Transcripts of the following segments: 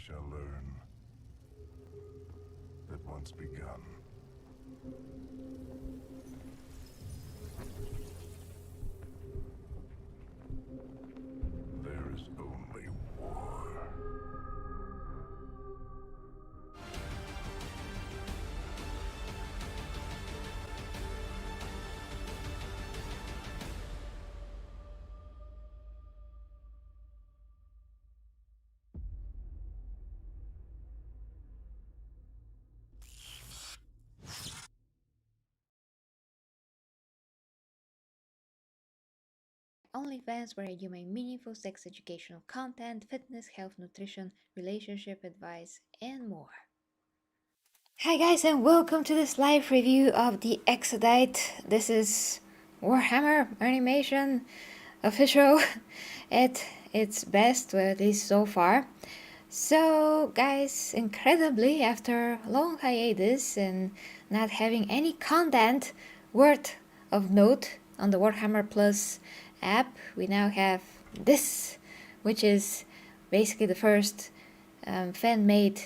shall learn that once begun, there is only war. OnlyFans, where you make meaningful sex educational content, fitness, health, nutrition, relationship advice, and more. Hi guys, and welcome to this live review of The Exodite. This is Warhammer Animation Official at its best, well, at least so far. So guys, incredibly, after a long hiatus and not having any content worth of note on the Warhammer Plus app, we now have this, which is basically the first fan-made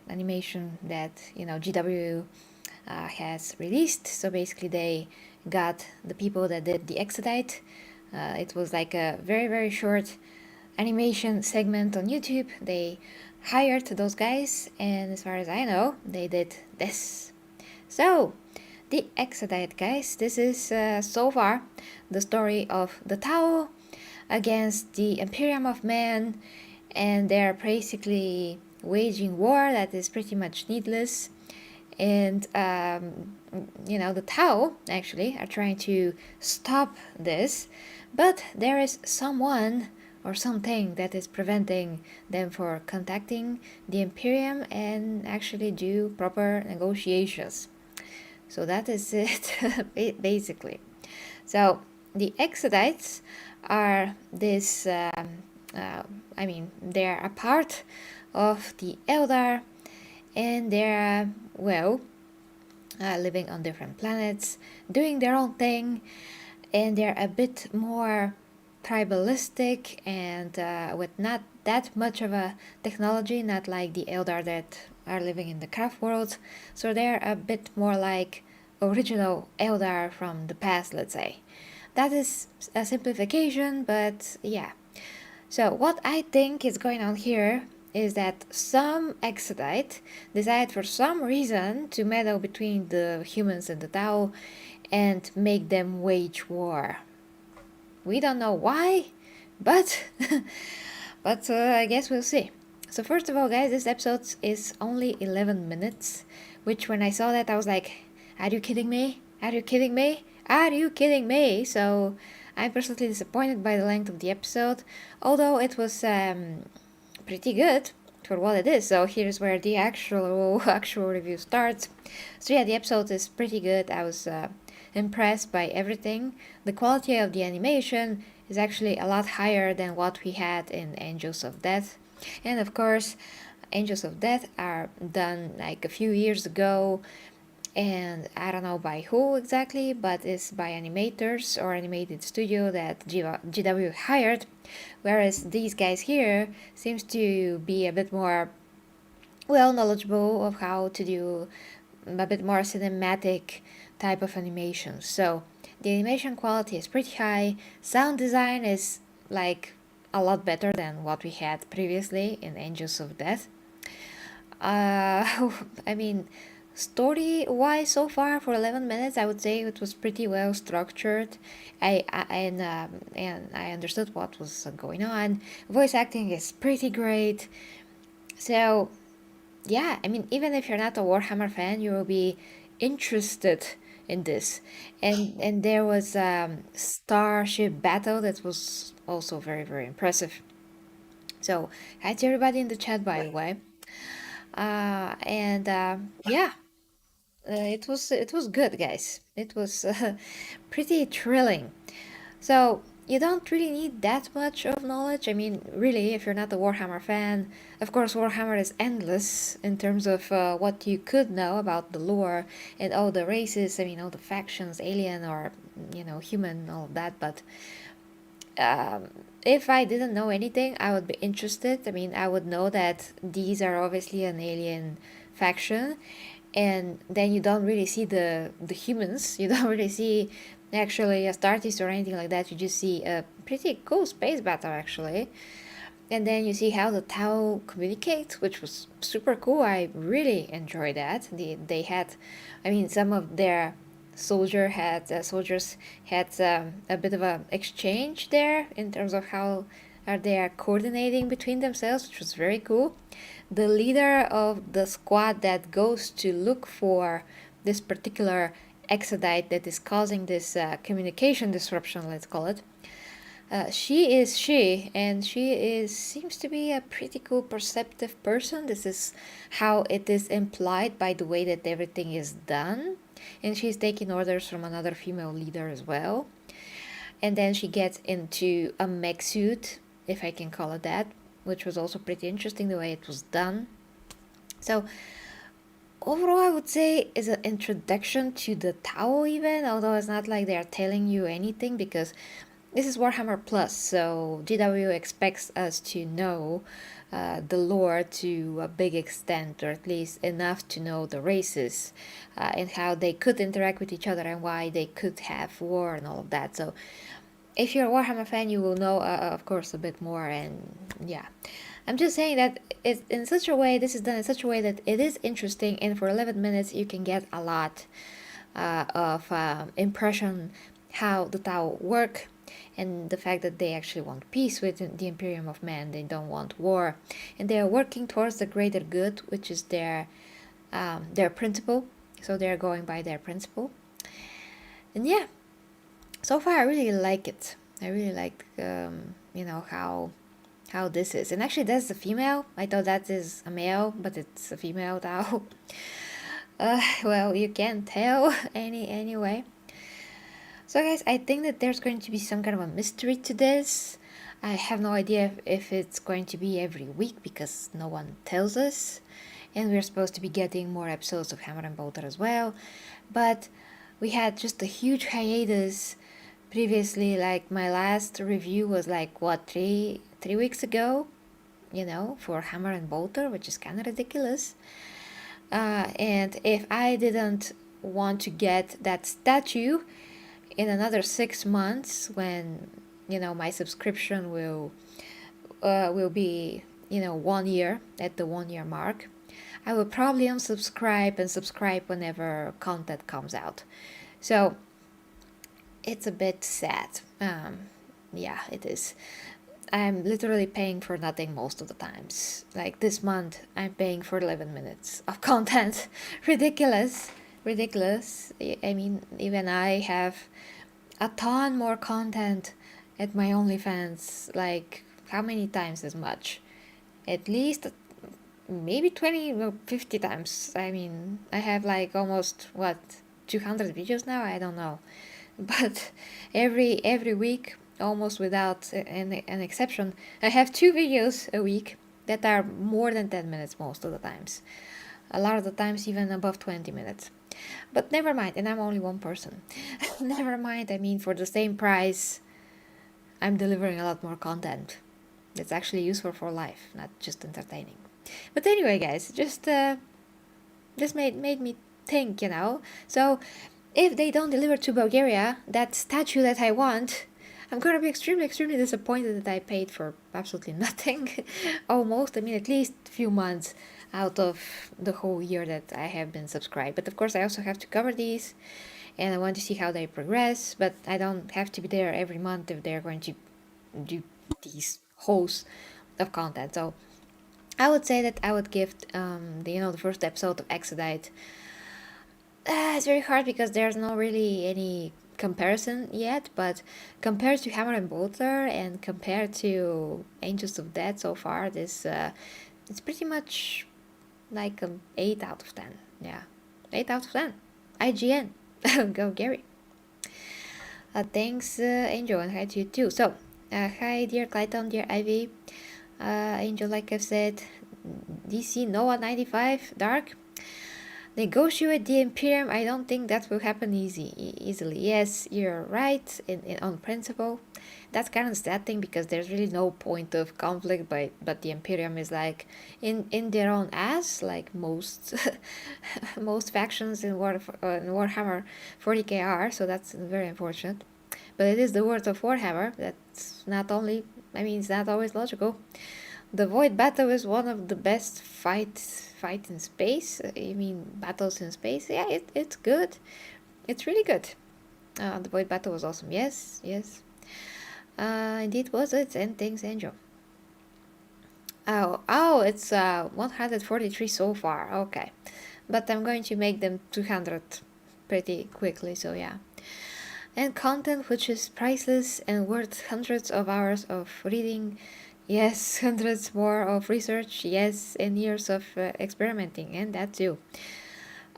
animation that GW has released. So basically they got the people that did the Exodite. It was like a very short animation segment on YouTube. They hired those guys, and as far as I know, they did this. So the Exodite, guys, this is so far the story of the Tau against the Imperium of Man, and they're basically waging war that is pretty much needless. And the Tau actually are trying to stop this, but there is someone or something that is preventing them for contacting the Imperium and actually do proper negotiations. So that is it, basically. So the Exodites are this, they're a part of the Eldar, and they're, living on different planets, doing their own thing, and they're a bit more tribalistic and with not that much of a technology, not like the Eldar that are living in the craft world. So they're a bit more like original Eldar from the past, let's say. That is a simplification, but yeah. So what I think is going on here is that some Exodite decide for some reason to meddle between the humans and the Tau and make them wage war. We don't know why, but I guess we'll see. So first of all, guys, this episode is only 11 minutes, which when I saw that I was like, are you kidding me? Are you kidding me? Are you kidding me? So I'm personally disappointed by the length of the episode, although it was pretty good for what it is. So here's where the actual review starts. So yeah, the episode is pretty good. I was impressed by everything. The quality of the animation is actually a lot higher than what we had in Angels of Death. And of course, Angels of Death are done like a few years ago, and I don't know by who exactly, but it's by animators or animated studio that GW hired, whereas these guys here seems to be a bit more knowledgeable of how to do a bit more cinematic type of animation. So the animation quality is pretty high. Sound design is like a lot better than what we had previously in Angels of Death. Story-wise, so far for 11 minutes, I would say it was pretty well structured. And I understood what was going on. Voice acting is pretty great. So yeah, even if you're not a Warhammer fan, you will be interested in this. And there was starship battle that was also very impressive. So hi to everybody in the chat, by the way. It was good, guys. It was pretty thrilling. So you don't really need that much of knowledge. Really, if you're not a Warhammer fan, of course, Warhammer is endless in terms of what you could know about the lore and all the races. All the factions, alien or human, all of that. But um, if I didn't know anything, I would be interested. I mean, I would know that these are obviously an alien faction, and then you don't really see the humans. You don't really see actually astartes or anything like that. You just see a pretty cool space battle actually, and then you see how the Tau communicate, which was super cool. I really enjoyed that. They had, I mean, some of their soldiers had a bit of a exchange there in terms of how are they are coordinating between themselves, which was very cool. The leader of the squad that goes to look for this particular exodite that is causing this communication disruption, let's call it, and she is seems to be a pretty cool, perceptive person. This is how it is implied by the way that everything is done, and she's taking orders from another female leader as well. And then she gets into a mech suit, if I can call it that, which was also pretty interesting the way it was done. So overall, I would say is an introduction to the Tau even, although it's not like they're telling you anything because this is Warhammer Plus, so GW expects us to know the lore to a big extent, or at least enough to know the races and how they could interact with each other and why they could have war and all of that. So if you're a Warhammer fan, you will know, of course, a bit more. And yeah, I'm just saying that it's in such a way, this is done in such a way that it is interesting, and for 11 minutes you can get a lot of impression how the Tau work, and the fact that they actually want peace with the Imperium of Man. They don't want war, and they are working towards the greater good, which is their principle. So they are going by their principle, and yeah, so far I really like it. I really like how this is, and actually that's a female. I thought that is a male, but it's a female Tau. Well, you can't tell anyway. So guys, I think that there's going to be some kind of a mystery to this. I have no idea if it's going to be every week because no one tells us. And we're supposed to be getting more episodes of Hammer and Bolter as well. But we had just a huge hiatus previously. Like my last review was like, what, three weeks ago? You know, for Hammer and Bolter, which is kind of ridiculous. And if I didn't want to get that statue in another 6 months, when my subscription will be 1 year, at the 1 year mark, I will probably unsubscribe and subscribe whenever content comes out. So it's a bit sad. Yeah, it is. I'm literally paying for nothing most of the times. Like this month, I'm paying for 11 minutes of content. Ridiculous. I mean, even I have a ton more content at my OnlyFans. Like, how many times as much? At least maybe 20 or 50 times. I mean, I have like almost 200 videos now. I don't know, but every week, almost without an exception, I have 2 videos a week that are more than 10 minutes most of the times. A lot of the times even above 20 minutes. But never mind, and I'm only one person. Never mind, I mean, for the same price, I'm delivering a lot more content that's actually useful for life, not just entertaining. But anyway, guys, just made me think, So if they don't deliver to Bulgaria that statue that I want, I'm gonna be extremely disappointed that I paid for absolutely nothing. Almost, I mean, at least a few months out of the whole year that I have been subscribed. But of course, I also have to cover these, and I want to see how they progress. But I don't have to be there every month if they're going to do these hosts of content. So I would say that I would give the first episode of Exodite. It's very hard because there's not really any comparison yet, but compared to Hammer and Bolter and compared to Angels of Death so far, this it's pretty much like an 8 out of 10. Yeah, 8 out of 10. IGN. Go Gary. Thanks, Angel, and hi to you too. So, hi dear Clayton, dear Ivy. Angel, like I've said, DC Noah 95 Dark. Negotiate the Imperium. I don't think that will happen easily. Yes, you're right on principle. That's kind of sad thing because there's really no point of conflict, but the Imperium is like in their own ass, like most most factions in Warhammer 40k are. So that's very unfortunate. But it is the word of Warhammer. That's not only. I mean, it's not always logical. The Void Battle is one of the best fight in space. You mean battles in space? Yeah, it's good. It's really good. The Void Battle was awesome. Yes, yes. Indeed was it. And thanks, Angel. Oh, it's 143 so far. Okay. But I'm going to make them 200 pretty quickly, so yeah. And content which is priceless and worth hundreds of hours of reading. Yes, hundreds more of research. Yes, and years of experimenting, and that too.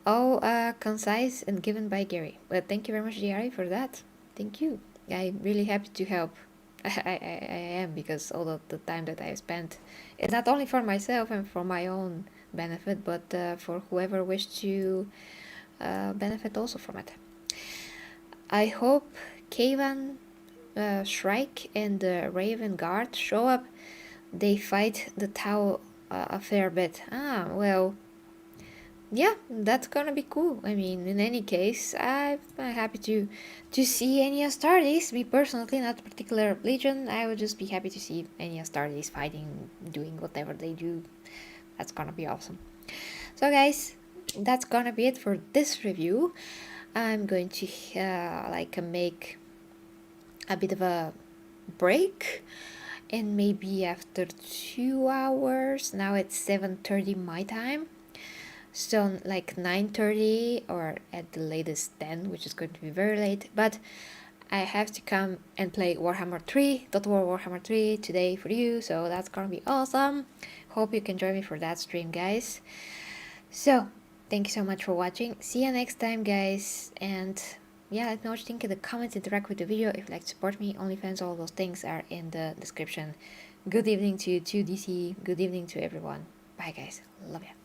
All concise and given by Gary. Well, thank you very much, Gary, for that. Thank you. I'm really happy to help. I am, because all of the time that I spent is not only for myself and for my own benefit, but for whoever wished to benefit also from it. I hope Kavan, Shrike, and the Raven Guard show up. They fight the Tau a fair bit. Well, yeah, that's gonna be cool. I mean, in any case, I'm happy to see any Astartes. Me personally, not a particular legion. I would just be happy to see any Astartes fighting, doing whatever they do. That's gonna be awesome. So, guys, that's gonna be it for this review. I'm going to make a bit of a break, and maybe after 2 hours. Now it's 7:30 my time. So like 9:30 or at the latest 10, which is going to be very late. But I have to come and play Warhammer 3, Total War Warhammer 3 today for you. So that's gonna be awesome. Hope you can join me for that stream, guys. So thank you so much for watching. See you next time, guys. And yeah, let me know what you think in the comments. Interact with the video. If you'd like to support me, OnlyFans, all those things are in the description. Good evening to you too, DC. Good evening to everyone. Bye, guys. Love ya.